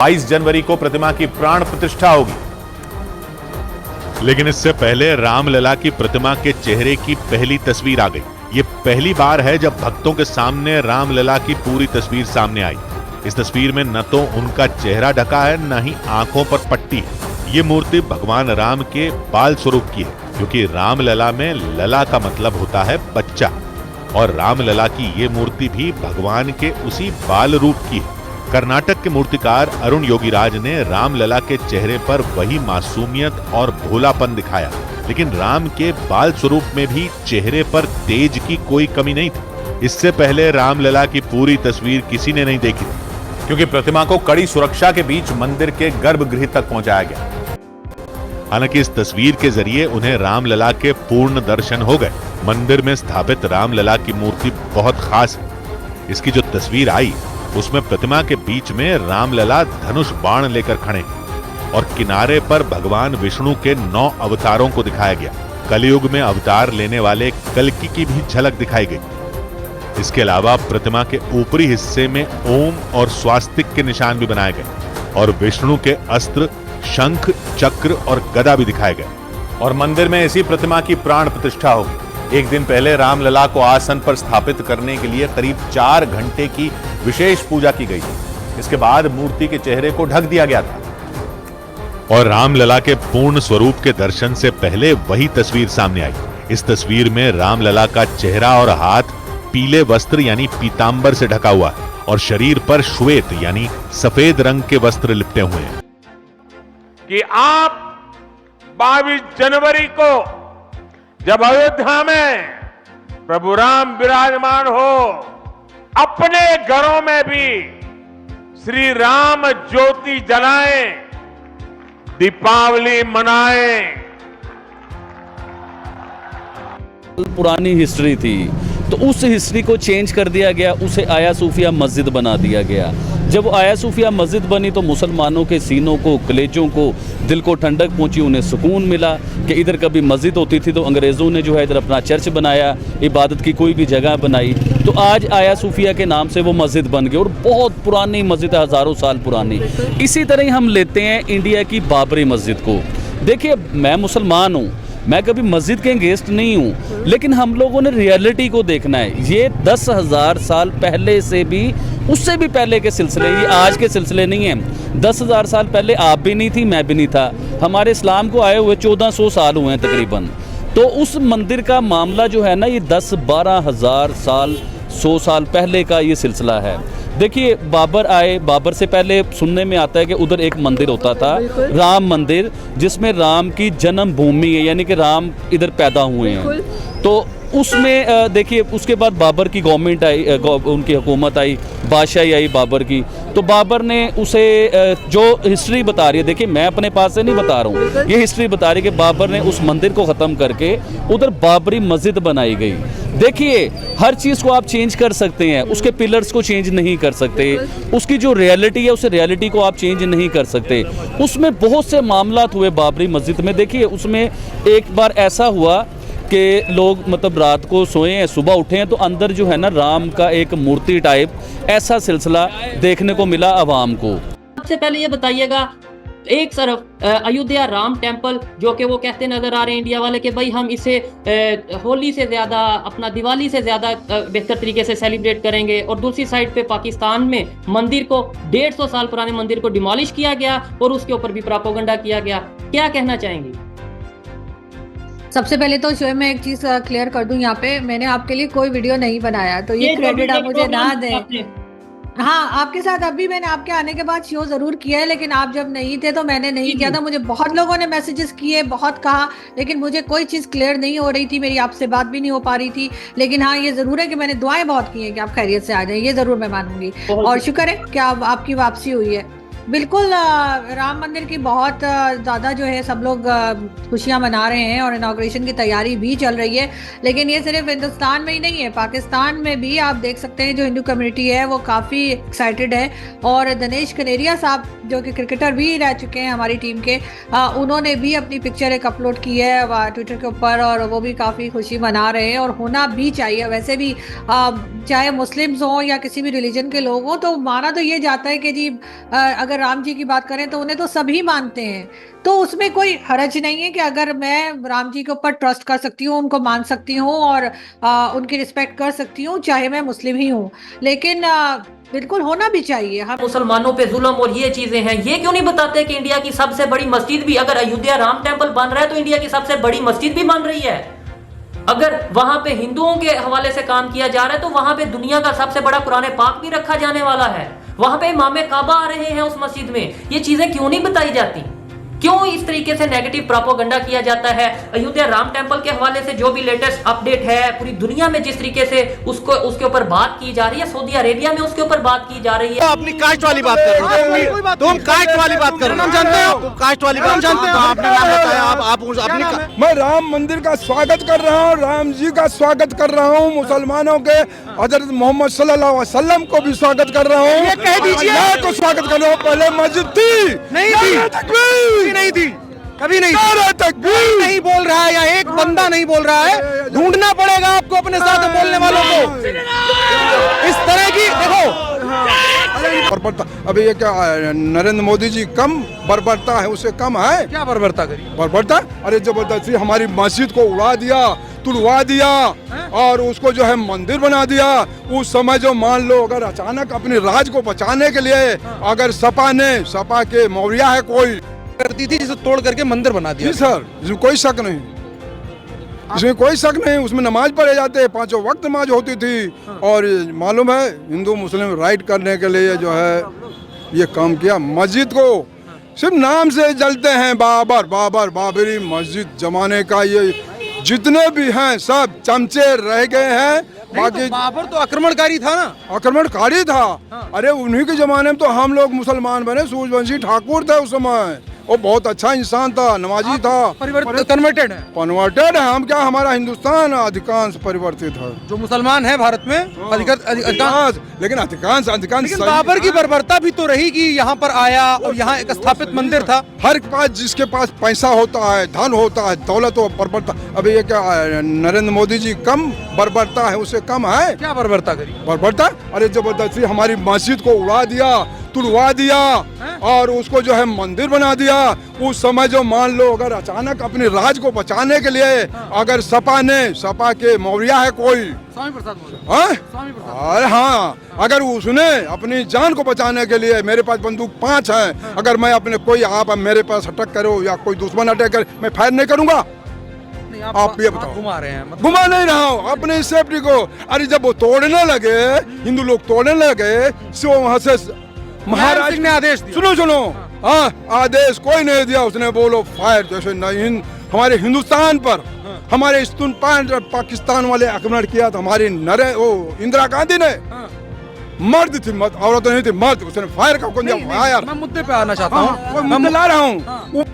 22 जनवरी को प्रतिमा की प्राण प्रतिष्ठा होगी। लेकिन इससे पहले रामलला की प्रतिमा के चेहरे की पहली तस्वीर आ गई। ये पहली बार है जब भक्तों के सामने रामलला की पूरी तस्वीर सामने आई। इस तस्वीर में न तो उनका चेहरा ढका है, न ही आंखों पर पट्टी है। ये मूर्ति भगवान राम के बाल स्वरूप की है, क्योंकि रामलला में लला का मतलब होता है बच्चा, और रामलला की ये मूर्ति भी भगवान के उसी बाल रूप की है। कर्नाटक के मूर्तिकार अरुण योगीराज ने रामलला के चेहरे पर वही मासूमियत और भोलापन दिखाया, लेकिन राम के बाल स्वरूप में भी चेहरे पर तेज की कोई कमी नहीं थी। इससे पहले रामलला की पूरी तस्वीर किसी ने नहीं देखी थी, क्योंकि प्रतिमा को कड़ी सुरक्षा के बीच मंदिर के गर्भगृह तक पहुंचाया गया। हालांकि इस तस्वीर के जरिए उन्हें रामलला के पूर्ण दर्शन हो गए। मंदिर में स्थापित रामलला की मूर्ति बहुत खास है। इसकी जो तस्वीर आई उसमें प्रतिमा के बीच में रामलला धनुष बाण लेकर खड़े हैं और किनारे पर भगवान विष्णु के 9 अवतारों को दिखाया गया। कलयुग में अवतार लेने वाले कल्कि की भी झलक दिखाई गई। इसके अलावा प्रतिमा के ऊपरी हिस्से में ओम और स्वास्तिक के निशान भी बनाए गए और विष्णु के अस्त्र शंख, चक्र और गदा भी दिखाए गए। और मंदिर में इसी प्रतिमा की प्राण प्रतिष्ठा होगी। एक दिन पहले रामलला को आसन पर स्थापित करने के लिए करीब 4 घंटे की विशेष पूजा की गई थी। इसके बाद मूर्ति के चेहरे को ढक दिया गया था। और रामलला के पूर्ण स्वरूप के दर्शन से पहले वही तस्वीर सामने आई। इस तस्वीर में रामलला का चेहरा और हाथ पीले वस्त्र यानी पीतांबर से ढका हुआ है और शरीर पर श्वेत यानी सफेद रंग के वस्त्र लिपटे हुए हैं। कि आप 22 जनवरी को जब अयोध्या में प्रभु राम विराजमान हो, अपने घरों में भी श्री राम ज्योति जलाएं, दीपावली मनाएं। पुरानी हिस्ट्री थी तो उस हिस्ट्री को चेंज कर दिया गया, उसे आया सूफिया मस्जिद बना दिया गया। जब वो आया सूफिया मस्जिद बनी तो मुसलमानों के सीनों को, कलेजों को, दिल को ठंडक पहुंची, उन्हें सुकून मिला कि इधर कभी मस्जिद होती थी तो अंग्रेज़ों ने जो है इधर अपना चर्च बनाया, इबादत की कोई भी जगह बनाई, तो आज आया सूफिया के नाम से वो मस्जिद बन गई और बहुत पुरानी मस्जिद है, हज़ारों साल पुरानी। इसी तरह हम लेते हैं इंडिया की बाबरी मस्जिद को। देखिए, मैं मुसलमान हूँ, मैं कभी मस्जिद के अगेंस्ट नहीं हूँ, लेकिन हम लोगों ने रियलिटी को देखना है। ये 10,000 साल पहले से भी, उससे भी पहले के सिलसिले, ये आज के सिलसिले नहीं हैं। 10,000 साल पहले आप भी नहीं थी, मैं भी नहीं था। हमारे इस्लाम को आए हुए 1400 साल हुए हैं तकरीबन। तो उस मंदिर का मामला जो है ना, ये 10-12 हज़ार साल, 100 साल पहले का ये सिलसिला है। देखिए, बाबर आए, बाबर से पहले सुनने में आता है कि उधर एक मंदिर होता था, राम मंदिर, जिसमें राम की जन्मभूमि है, यानी कि राम इधर पैदा हुए हैं। तो उसमें देखिए, उसके बाद बाबर की गवर्नमेंट आई, उनकी हुकूमत आई, बादशाही आई बाबर की। तो बाबर ने उसे, जो हिस्ट्री बता रही है, देखिए मैं अपने पास से नहीं बता रहा हूँ, ये हिस्ट्री बता रही है कि बाबर ने उस मंदिर को ख़त्म करके उधर बाबरी मस्जिद बनाई गई। देखिए, हर चीज़ को आप चेंज कर सकते हैं, उसके पिलर्स को चेंज नहीं कर सकते, उसकी जो रियलिटी है उस रियलिटी को आप चेंज नहीं कर सकते। उसमें बहुत से मामलात हुए बाबरी मस्जिद में। देखिए, उसमें एक बार ऐसा हुआ कि लोग मतलब रात को सोए हैं, सुबह उठे हैं तो अंदर जो है ना राम का एक मूर्ति टाइप ऐसा सिलसिला देखने को मिला आवाम को। सबसे पहले ये बताइएगा, एक तरफ अयोध्या राम टेम्पल जो कि वो कहते नजर आ रहे हैं इंडिया वाले कि भाई हम इसे होली से ज़्यादा, अपना दिवाली से ज़्यादा बेहतर तरीके से सेलिब्रेट करेंगे, और दूसरी साइड पे पाकिस्तान में मंदिर को, 150 साल पुराने मंदिर को डिमोलिश किया गया और उसके ऊपर भी प्रोपेगेंडा किया गया। क्या कहना चाहेंगी? सबसे पहले तो शो में एक चीज क्लियर कर दूं, यहाँ पे मैंने आपके लिए कोई वीडियो नहीं बनाया, तो ये क्रेडिट आप मुझे ना दें। हाँ, आपके साथ अभी मैंने आपके आने के बाद शो जरूर किया है, लेकिन आप जब नहीं थे तो मैंने नहीं किया था। मुझे बहुत लोगों ने मैसेजेस किए, बहुत कहा, लेकिन मुझे कोई चीज़ क्लियर नहीं हो रही थी, मेरी आपसे बात भी नहीं हो पा रही थी। लेकिन हाँ, ये जरूर है कि मैंने दुआएं बहुत की हैं कि आप खैरियत से आ जाएं, ये जरूर मैं मानूंगी। और शुक्र है कि आपकी वापसी हुई है। बिल्कुल, राम मंदिर की बहुत ज़्यादा जो है सब लोग खुशियाँ मना रहे हैं और इनॉग्रेशन की तैयारी भी चल रही है। लेकिन ये सिर्फ हिंदुस्तान में ही नहीं है, पाकिस्तान में भी आप देख सकते हैं जो हिंदू कम्युनिटी है वो काफ़ी एक्साइटेड है। और दिनेश कनेरिया साहब जो कि क्रिकेटर भी रह चुके हैं हमारी टीम के, उन्होंने भी अपनी पिक्चर एक अपलोड की है ट्विटर के ऊपर और वो भी काफ़ी खुशी मना रहे हैं। और होना भी चाहिए, वैसे भी चाहे मुस्लिम्स हों या किसी भी रिलीजन के लोग हों, तो माना तो ये जाता है कि जी अगर अगर राम जी की बात करें तो उन्हें तो सभी मानते हैं, तो उसमें कोई हर्ज नहीं है कि अगर मैं राम जी के ऊपर ट्रस्ट कर सकती हूँ, उनको मान सकती हूँ और उनकी रिस्पेक्ट कर सकती हूँ, चाहे मैं मुस्लिम ही हूँ। लेकिन बिल्कुल होना भी चाहिए। हम मुसलमानों पे जुल्म और ये चीजें हैं, ये क्यों नहीं बताते कि इंडिया की सबसे बड़ी मस्जिद भी, अगर अयोध्या राम टेम्पल बन रहा है तो इंडिया की सबसे बड़ी मस्जिद भी बन रही है। अगर वहां पे हिंदुओं के हवाले से काम किया जा रहा है तो वहां पे दुनिया का सबसे बड़ा कुरान पाक भी रखा जाने वाला है। वहां पे इमाम काबा आ रहे हैं उस मस्जिद में, ये चीजें क्यों नहीं बताई जाती? क्यों इस तरीके से नेगेटिव प्रोपेगेंडा किया जाता है? अयोध्या राम टेम्पल के हवाले से जो भी लेटेस्ट अपडेट है, पूरी दुनिया में जिस तरीके से उसके ऊपर बात की जा रही है, सऊदी अरेबिया में उसके ऊपर बात की जा रही है। अपनी कास्ट वाली बात कर रहे हो, तुम कास्ट वाली बात कर रहे हो, नाम जानते हो? तुम कास्ट वाली बात जानते हो? आपने नाम बताया, आप अपनी। मैं राम मंदिर का स्वागत कर रहा हूँ, राम जी का स्वागत कर रहा हूँ, मुसलमानों के हजरत मोहम्मद सल्लल्लाहु अलैहि वसल्लम को भी स्वागत कर रहा हूँ। ये कह दीजिए। अल्लाह को स्वागत कर रहा हूँ। पहले मस्जिद थी, नहीं थी, नहीं थी, कभी नहीं तकबीर नहीं बोल रहा है, या एक बंदा नहीं बोल रहा है। ढूंढना पड़ेगा आपको अपने साथ बोलने वालों को। इस तरह की देखो बर्बरता। अभी ये क्या नरेंद्र मोदी जी कम बर्बरता है, उससे कम है क्या बर्बरता करी? बर्बरता? अरे जबरदस्ती हमारी मस्जिद को उड़ा दिया, तुड़वा दिया और उसको जो है मंदिर बना दिया। उस समय जो मान लो अगर अचानक अपने राज को बचाने के लिए अगर सपा के मौर्या है कोई करती थी, जिसे तोड़ करके मंदिर बना दिया। जी सर, इसमें कोई शक नहीं, इसमें कोई शक नहीं। उसमें नमाज पढ़े जाते, 5 वक्त नमाज होती थी। और मालूम है हिंदू मुस्लिम राइट करने के लिए जो है ये काम किया। मस्जिद को सिर्फ नाम से जलते हैं, बाबरी मस्जिद जमाने का ये जितने भी हैं सब चमचे रह गए हैं। बाकी बाबर तो आक्रमणकारी था ना, आक्रमणकारी था। अरे उन्हीं के जमाने में तो हम लोग मुसलमान बने। सूर्यवंशी ठाकुर थे उस समय, वो बहुत अच्छा इंसान था, नमाजी था। कन्वर्टेड है हम क्या, हमारा हिंदुस्तान अधिकांश परिवर्तित है। जो मुसलमान है भारत में अधिकांश, लेकिन अधिकांश बाबर की बर्बरता भी तो रही कि यहाँ पर आया और यहाँ एक स्थापित मंदिर था। हर पास जिसके पास पैसा होता है, धन होता है, दौलत हो, बर्बरता। अभी ये क्या नरेंद्र मोदी जी कम बर्बरता है, उससे कम है क्या बर्बरता करी? बर्बरता? अरे जबरदस्ती हमारी मस्जिद को उड़ा दिया, तुड़वा दिया और उसको जो है मंदिर बना दिया। उस समय जो मान लो अगर अचानक अपने राज को बचाने के लिए अगर सपा के मौर्या है कोई, स्वामी प्रसाद मौर्य, हाँ, अरे हाँ, अगर उसने अपनी जान को बचाने के लिए, मेरे पास बंदूक 5 है, अगर मैं अपने कोई आप मेरे पास अटैक करो या कोई दुश्मन अटैक करे, मैं फायर नहीं करूंगा? आप ये बताओ। घुमा रहे हैं, घुमा नहीं रहा हूँ अपनी सेफ्टी को। अरे जब वो तोड़ने लगे, हिंदू लोग तोड़ने लगे, तो वहां से महाराज ने आदेश दिया। सुनो हाँ, आदेश कोई नहीं दिया। उसने बोलो फायर, जैसे नहीं हमारे हिंदुस्तान पर हमारे स्तनपान पाकिस्तान वाले आक्रमण किया था। हमारी इंदिरा गांधी ने, मर्द थी, औरत नहीं थी, मर्द, उसने फायर का मैं मुद्दे पे आना चाहता हूँ, मैं ला रहा हूँ।